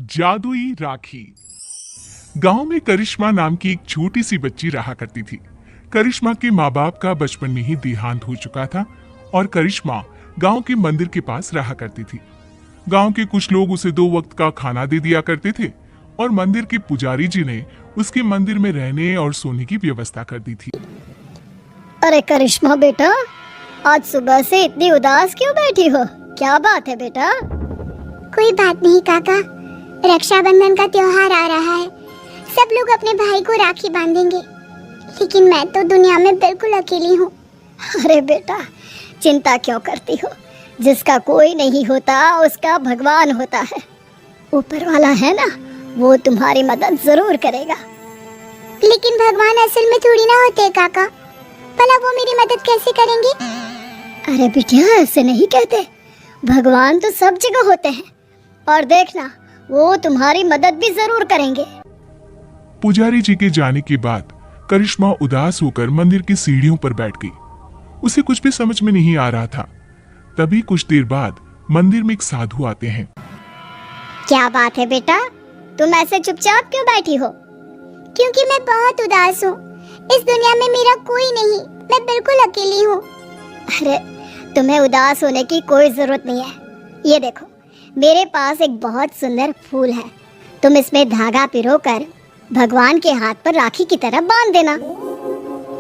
जादुई राखी। गांव में करिश्मा नाम की एक छोटी सी बच्ची रहा करती थी। करिश्मा के माँ बाप का बचपन में ही देहांत हो चुका था और करिश्मा गांव के मंदिर के पास रहा करती थी। गांव के कुछ लोग उसे 2 वक्त का खाना दे दिया करते थे और मंदिर के पुजारी जी ने उसके मंदिर में रहने और सोने की व्यवस्था कर दी थी। अरे करिश्मा बेटा, आज सुबह से इतनी उदास क्यों बैठी हो? क्या बात है बेटा? कोई बात नहीं काका, रक्षाबंधन का त्योहार आ रहा है। सब लोग अपने भाई को राखी बांधेंगे, लेकिन मैं तो दुनिया में बिल्कुल अकेली हूँ। अरे बेटा, चिंता क्यों करती हो? जिसका कोई नहीं होता उसका भगवान होता है। ऊपर वाला है ना, वो तुम्हारी मदद जरूर करेगा। लेकिन भगवान असल में थोड़ी ना होते काका, भला वो मेरी मदद कैसे करेंगे? अरे बिटिया, ऐसे नहीं कहते। भगवान तो सब जगह होते हैं और देखना, वो तुम्हारी मदद भी जरूर करेंगे। पुजारी जी के जाने के बाद करिश्मा उदास होकर मंदिर की सीढ़ियों पर बैठ गई। उसे कुछ भी समझ में नहीं आ रहा था। तभी कुछ देर बाद मंदिर में एक साधु आते हैं। क्या बात है बेटा, तुम ऐसे चुपचाप क्यों बैठी हो? क्योंकि मैं बहुत उदास हूँ। इस दुनिया में मेरा कोई नहीं, मैं बिल्कुल अकेली हूँ। अरे तुम्हें उदास होने की कोई जरूरत नहीं है। ये देखो, मेरे पास एक बहुत सुंदर फूल है। तुम इसमें धागा पिरोकर भगवान के हाथ पर राखी की तरह बांध देना।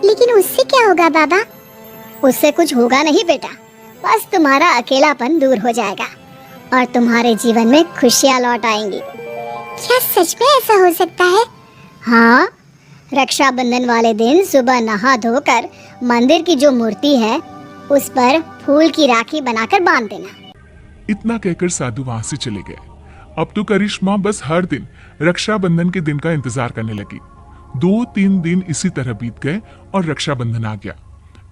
लेकिन उससे क्या होगा बाबा? उससे कुछ होगा नहीं बेटा, बस तुम्हारा अकेलापन दूर हो जाएगा और तुम्हारे जीवन में खुशियाँ लौट आएंगी। क्या सच में ऐसा हो सकता है? हाँ, रक्षाबंधन वाले दिन सुबह नहा धोकर मंदिर की जो मूर्ति है उस पर फूल की राखी बनाकर बांध देना। इतना कहकर साधु वहां से चले गए। अब तो करिश्मा बस हर दिन रक्षाबंधन के दिन का इंतजार करने लगी। 2-3 दिन इसी तरह बीत गए और रक्षाबंधन आ गया।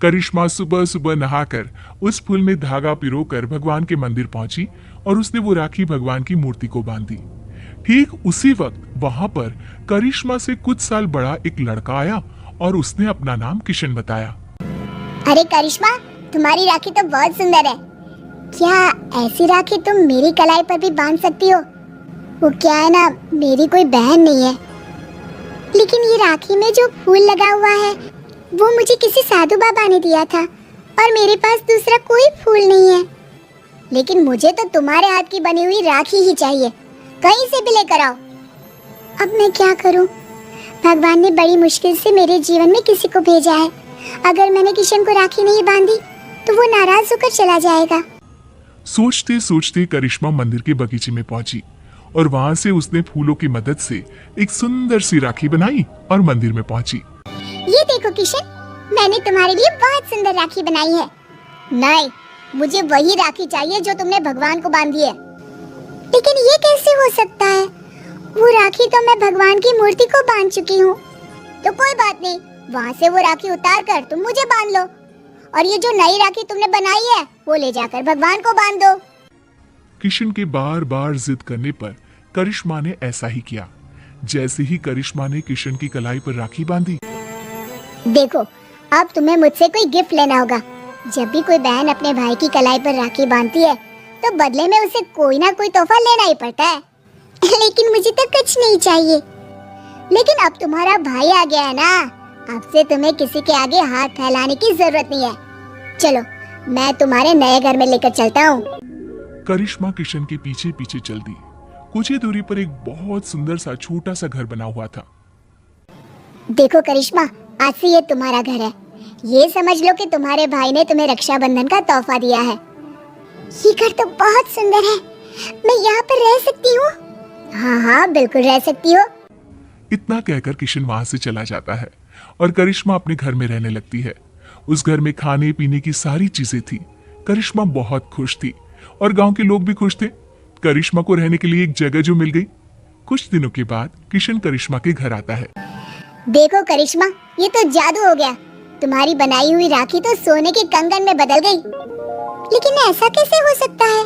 करिश्मा सुबह सुबह नहाकर उस फूल में धागा पिरोकर भगवान के मंदिर पहुंची और उसने वो राखी भगवान की मूर्ति को बांधी। ठीक उसी वक्त वहां पर करिश्मा से कुछ साल बड़ा एक लड़का आया और उसने अपना नाम किशन बताया। अरे करिश्मा, तुम्हारी राखी तो बहुत सुंदर है। क्या ऐसी राखी तुम मेरी कलाई पर भी बांध सकती हो? वो क्या है ना, मेरी कोई बहन नहीं है, लेकिन ये राखी में जो फूल लगा हुआ है वो मुझे किसी साधु बाबा ने दिया था और मेरे पास दूसरा कोई फूल नहीं है। लेकिन मुझे तो तुम्हारे हाथ की बनी हुई राखी ही चाहिए, कहीं से भी लेकर आओ। अब मैं क्या करूं? भगवान ने बड़ी मुश्किल से मेरे जीवन में किसी को भेजा है। अगर मैंने किशन को राखी नहीं बांधी तो वो नाराज होकर चला जाएगा। सोचते सोचते करिश्मा मंदिर के बगीचे में पहुंची और वहां से उसने फूलों की मदद से एक सुंदर सी राखी बनाई और मंदिर में पहुंची। ये देखो किशन, मैंने तुम्हारे लिए बहुत सुंदर राखी बनाई है। नहीं, मुझे वही राखी चाहिए जो तुमने भगवान को बांधी है। लेकिन ये कैसे हो सकता है? वो राखी तो मैं भगवान की मूर्ति को बांध चुकी हूँ। तो कोई बात नहीं, वहाँ से वो राखी उतार कर तुम मुझे बांध लो और ये जो नई राखी तुमने बनाई है वो ले जाकर भगवान को बांध दो। किशन के बार बार जिद करने पर करिश्मा ने ऐसा ही किया। जैसे ही करिश्मा ने किशन की कलाई पर राखी बांधी। देखो, अब तुम्हें मुझसे कोई गिफ्ट लेना होगा। जब भी कोई बहन अपने भाई की कलाई पर राखी बांधती है तो बदले में उसे कोई ना कोई तोहफा लेना ही पड़ता है। लेकिन मुझे तो कुछ नहीं चाहिए। लेकिन अब तुम्हारा भाई आ गया है ना, अब से तुम्हें किसी के आगे हाथ फैलाने की जरूरत नहीं है। चलो, मैं तुम्हारे नए घर में लेकर चलता हूँ। करिश्मा किशन के पीछे पीछे चल दी। कुछ ही दूरी पर एक बहुत सुंदर सा छोटा सा घर बना हुआ था। देखो करिश्मा, आज से ये तुम्हारा घर है। ये समझ लो कि तुम्हारे भाई ने तुम्हें रक्षाबंधन का तोहफा दिया है। ये घर तो बहुत सुंदर है। मैं यहाँ पर रह सकती हूँ? हाँ हाँ, बिल्कुल रह सकती हो। इतना कहकर किशन वहां से चला जाता है और करिश्मा अपने घर में रहने लगती है। उस घर में खाने पीने की सारी चीजें थी। करिश्मा बहुत खुश थी और गांव के लोग भी खुश थे। करिश्मा को रहने के लिए एक जगह जो मिल गई। कुछ दिनों के बाद किशन करिश्मा के घर आता है। देखो करिश्मा, ये तो जादू हो गया। तुम्हारी बनाई हुई राखी तो सोने के कंगन में बदल गई। लेकिन ऐसा कैसे हो सकता है?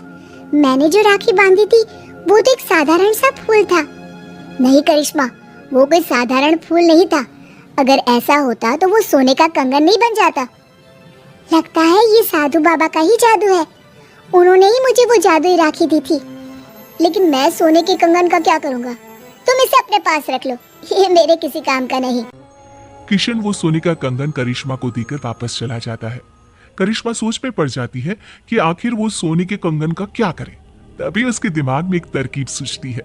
मैंने जो राखी बांधी थी वो तो एक साधारण सा फूल था। नहीं करिश्मा, वो कोई साधारण फूल नहीं था। अगर ऐसा होता तो वो सोने का कंगन नहीं बन जाता। लगता है ये साधु बाबा का ही जादू है। उन्होंने ही मुझे वो जादुई राखी दी थी। लेकिन मैं सोने के कंगन का क्या करूँगा? तुम इसे अपने पास रख लो, ये मेरे किसी काम का नहीं। किशन वो सोने का कंगन करिश्मा को देकर वापस चला जाता है। करिश्मा सोच में पड़ जाती है कि आखिर वो सोने के कंगन का क्या करे। तभी उसके दिमाग में एक तरकीब सूझती है।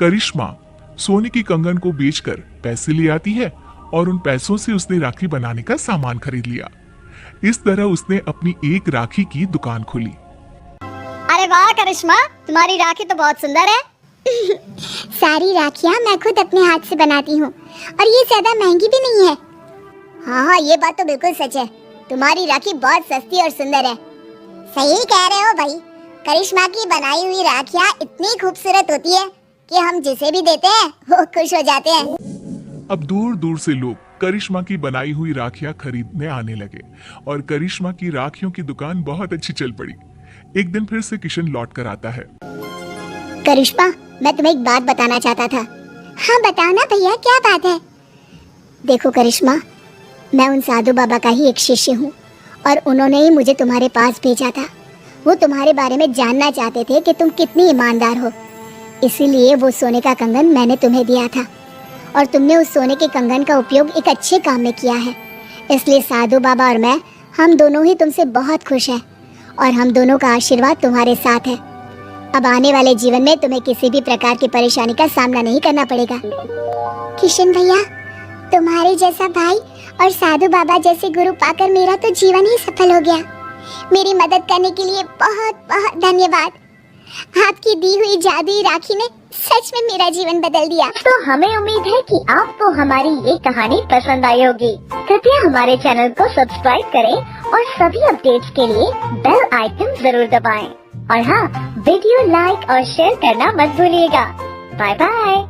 करिश्मा सोने की कंगन को बेचकर पैसे ले आती है और उन पैसों से उसने राखी बनाने का सामान खरीद लिया। इस तरह उसने अपनी एक राखी की दुकान खोली। अरे वाह करिश्मा, तुम्हारी राखी तो बहुत सुंदर है। सारी राखियाँ मैं खुद अपने हाथ से बनाती हूँ और ये ज्यादा महंगी भी नहीं है। हाँ, ये बात तो बिल्कुल सच है। तुम्हारी राखी बहुत सस्ती और सुंदर है। सही कह रहे हो भाई। करिश्मा की बनाई हुई राखियाँ इतनी खूबसूरत होती है कि हम जिसे भी देते हैं वो खुश हो जाते हैं। अब दूर दूर से लोग करिश्मा की बनाई हुई राखियां खरीदने आने लगे और करिश्मा की राखियों की दुकान बहुत अच्छी चल पड़ी। एक दिन फिर से किशन लौट कर आता है। करिश्मा, मैं तुम्हें एक बात बताना चाहता था। हाँ बताओ ना भैया, क्या बात है? देखो करिश्मा, मैं उन साधु बाबा का ही एक शिष्य हूँ और उन्होंने ही मुझे तुम्हारे पास भेजा था। वो तुम्हारे बारे में जानना चाहते थे कि तुम कितनी ईमानदार हो, इसीलिए वो सोने का कंगन मैंने तुम्हें दिया था और तुमने उस सोने के कंगन का उपयोग एक अच्छे काम में किया है। इसलिए साधु बाबा और मैं, हम दोनों ही तुमसे बहुत खुश हैं और हम दोनों का आशीर्वाद तुम्हारे साथ है। अब आने वाले जीवन में तुम्हें किसी भी प्रकार की परेशानी का सामना नहीं करना पड़ेगा। किशन भैया, तुम्हारे जैसा भाई और साधु बाबा जैसे गुरु पाकर मेरा तो जीवन ही सफल हो गया। मेरी मदद करने के लिए बहुत बहुत धन्यवाद। आपकी दी हुई जादुई राखी ने सच में मेरा जीवन बदल दिया। तो हमें उम्मीद है कि आपको हमारी ये कहानी पसंद आई होगी। कृपया हमारे चैनल को सब्सक्राइब करें और सभी अपडेट्स के लिए बेल आइकन जरूर दबाएं। और हाँ, वीडियो लाइक और शेयर करना मत भूलिएगा। Bye bye.